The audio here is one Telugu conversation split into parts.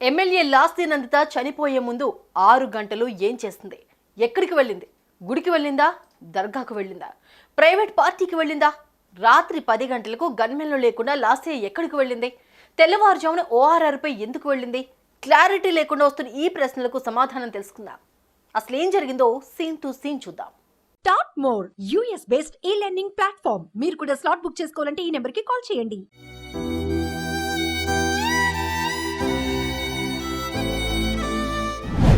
ఎమ్మెల్యే లాస్తి నందిత చనిపోయే ముందు 6 గంటలు ఏం చేస్తుంది? ఎక్కడికి వెళ్ళింది? గుడికి వెళ్ళిందా? దర్గాకు వెళ్ళిందా? ప్రైవేట్ పార్టీకి వెళ్ళిందా? రాత్రి 10 గంటలకు గన్మెన్లు లేకుండా లాస్తి ఎక్కడికి వెళ్ళింది? తెల్లవారుజామున ఓఆర్ఆర్ పై ఎందుకు వెళ్ళింది? క్లారిటీ లేకుండా వస్తున్న ఈ ప్రశ్నలకు సమాధానం తెలుసుకుందాం. అసలు ఏం జరిగిందో సీన్ టు సీన్ చూద్దాం. టాప్ మోర్ యూఎస్ బేస్డ్ ఈ లెర్నింగ్ ప్లాట్ఫామ్. మీరు కూడా స్లాట్ బుక్ చేసుకోవాలంటే ఈ నెంబర్కి కాల్ చేయండి.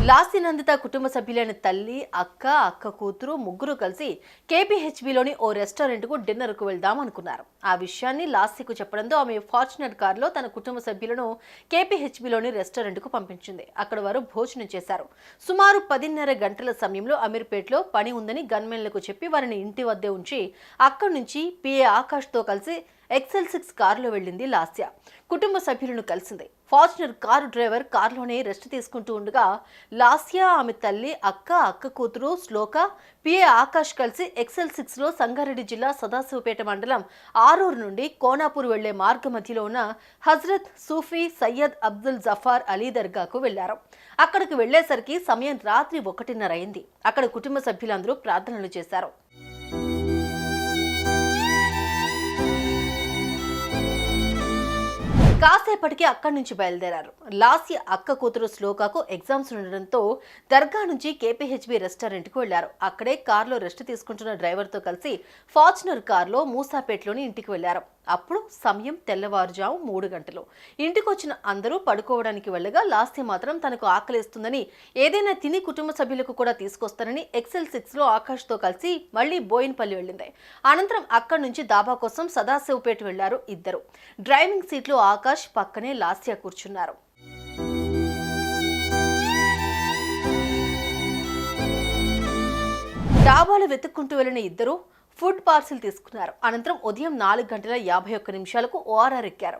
లాస్తి నందిత కుటుంబ సభ్యులైన తల్లి, అక్క కూతురు ముగ్గురు కలిసి కేపీహెచ్బీలోని ఓ రెస్టారెంట్కు డిన్నర్కు వెళ్దాం అనుకున్నారు. ఆ విషయాన్ని లాస్తికు చెప్పడంతో ఆమె ఫార్చునర్ కారులో తన కుటుంబ సభ్యులను కేపీహెచ్బీలోని రెస్టారెంట్కు పంపించింది. అక్కడ వారు భోజనం చేశారు. సుమారు 10:30 గంటల సమయంలో అమీర్పేటలో పని ఉందని గన్మెన్లకు చెప్పి వారిని ఇంటి వద్దే ఉంచి అక్కడి నుంచి పిఏ ఆకాష్తో కలిసి XL6 కారులో వెళ్ళింది లాస్య. కుటుంబ సభ్యులను కలిసింది. ఫార్చునర్ కారు డ్రైవర్ కారులోనే రెస్ట్ తీసుకుంటూ ఉండగా లాస్య, ఆమె తల్లి, అక్క కూతురు శ్లోక, పిఏ ఆకాష్ కలిసి XL6లో సంగారెడ్డి జిల్లా సదాశివపేట మండలం ఆరూరు నుండి కోనాపూర్ వెళ్లే మార్గ మధ్యలో ఉన్న హజ్రత్ సూఫీ సయ్యద్ అబ్దుల్ జఫార్ అలీ దర్గాకు వెళ్లారు. అక్కడికి వెళ్లేసరికి సమయం రాత్రి 1:30 అయింది. అక్కడ కుటుంబ సభ్యులందరూ ప్రార్థనలు చేశారు. కాసేపటికి అక్కడి నుంచి బయలుదేరారు. లాస్య అక్క కూతురు శ్లోకకు ఎగ్జామ్స్ ఉండడంతో దర్గా నుంచి కేపీహెచ్బీ రెస్టారెంట్కు వెళ్లారు. అక్కడే కారులో రెస్ట్ తీసుకుంటున్న డ్రైవర్తో కలిసి ఫార్చునర్ కారులో మూసాపేటలోని ఇంటికి వెళ్లారు. అప్పుడు సమయం తెల్లవారుజాము 3 గంటలు. ఇంటికి వచ్చిన అందరూ పడుకోవడానికి వెళ్ళగా లాస్య మాత్రం తనకు ఆకలిస్తుందని ఏదైనా తిని కుటుంబ సభ్యులకు కూడా తీసుకొస్తానని XL6లో ఆకాష్తో కలిసి మళ్లీ బోయిన్పల్లి వెళ్ళింది. అనంతరం అక్కడి నుంచి దాబా కోసం సదాశివపేట వెళ్లారు ఇద్దరు. డ్రైవింగ్ సీట్లో ఆకాష్, పక్కనే లాస్య కూర్చున్నారు. డాబాలు వెతుక్కుంటూ వెళ్లిన ఇద్దరు ఫుడ్ పార్సిల్ తీసుకున్నారు. అనంతరం ఉదయం 4:51 ఓఆర్ఆర్ ఎక్కారు.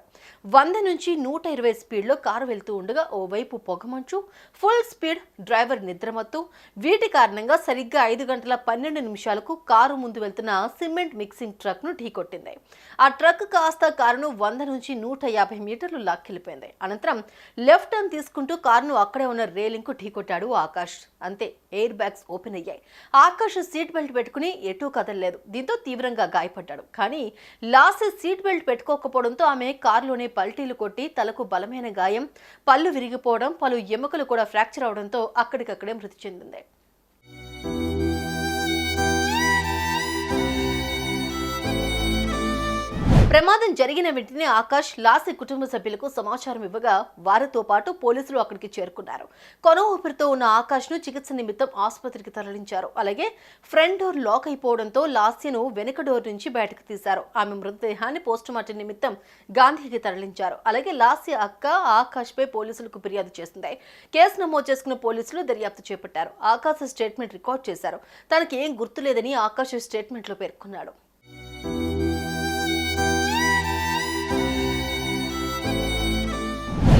100 నుంచి 120 స్పీడ్లో కారు వెళ్తూ ఉండగా ఓవైపు పొగమంచు, ఫుల్ స్పీడ్, డ్రైవర్ నిద్రమత్తు. వీటి కారణంగా సరిగ్గా 5:12 కారు ముందు వెళ్తున్న సిమెంట్ మిక్సింగ్ ట్రక్ ను ఢీకొట్టింది. ఆ ట్రక్ కాస్త కారును 100 నుంచి 150 మీటర్లు లాక్కెళ్లిపోయింది. అనంతరం లెఫ్ట్ టర్న్ తీసుకుంటూ కారును అక్కడే ఉన్న రేలింగ్ కు ఢీకొట్టాడు ఆకాష్. అంతే, ఎయిర్ బ్యాగ్స్ ఓపెన్ అయ్యాయి. ఆకాష్ సీట్ బెల్ట్ పెట్టుకుని ఎటూ కదలలేదు. దీంతో తీవ్రంగా గాయపడ్డాడు. కానీ లాస్య సీట్ బెల్ట్ పెట్టుకోకపోవడంతో ఆమె కారులోనే పల్టీలు కొట్టి తలకు బలమైన గాయం, పళ్ళు విరిగిపోవడం, పలు ఎముకలు కూడా ఫ్రాక్చర్ అవడంతో అక్కడికక్కడే మృతి చెందింది. ప్రమాదం జరిగిన వెంటనే ఆకాష్ లాస్య కుటుంబ సభ్యులకు సమాచారం ఇవ్వగా వారితో పాటు పోలీసులు అక్కడికి చేరుకున్నారు. కొన ఊపిరితో ఉన్న ఆకాష్ ను చికిత్స నిమిత్తం ఆసుపత్రికి తరలించారు. అలాగే ఫ్రంట్ డోర్ లాక్ అయిపోవడంతో లాస్యను వెనుక డోర్ నుంచి బయటకు తీశారు. ఆమె మృతదేహాన్ని పోస్టుమార్టం నిమిత్తం గాంధీకి తరలించారు. అలాగే లాస్య అక్క ఆకాష్ పై పోలీసులకు ఫిర్యాదు చేసింది. కేసు నమోదు చేసుకున్న పోలీసులు దర్యాప్తు చేపట్టారు. ఆకాష్ స్టేట్మెంట్ రికార్డ్ చేశారు. తనకి ఏం గుర్తులేదని ఆకాష్ స్టేట్మెంట్ లో పేర్కొన్నాడు.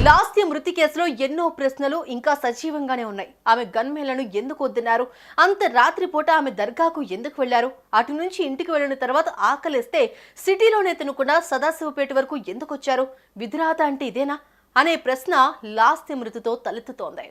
లాస్య మృతి కేసులో ఎన్నో ప్రశ్నలు ఇంకా సజీవంగానే ఉన్నాయి. ఆమె గన్మెన్లను ఎందుకు వద్దన్నారు? అంత రాత్రిపూట ఆమె దర్గాకు ఎందుకు వెళ్లారు? అటు నుంచి ఇంటికి వెళ్లిన తర్వాత ఆకలిస్తే సిటీలోనే తినకుండా సదాశివపేట వరకు ఎందుకు వచ్చారు? విధిరాత అంటే ఇదేనా అనే ప్రశ్న లాస్య మృతితో తలెత్తుతోంది.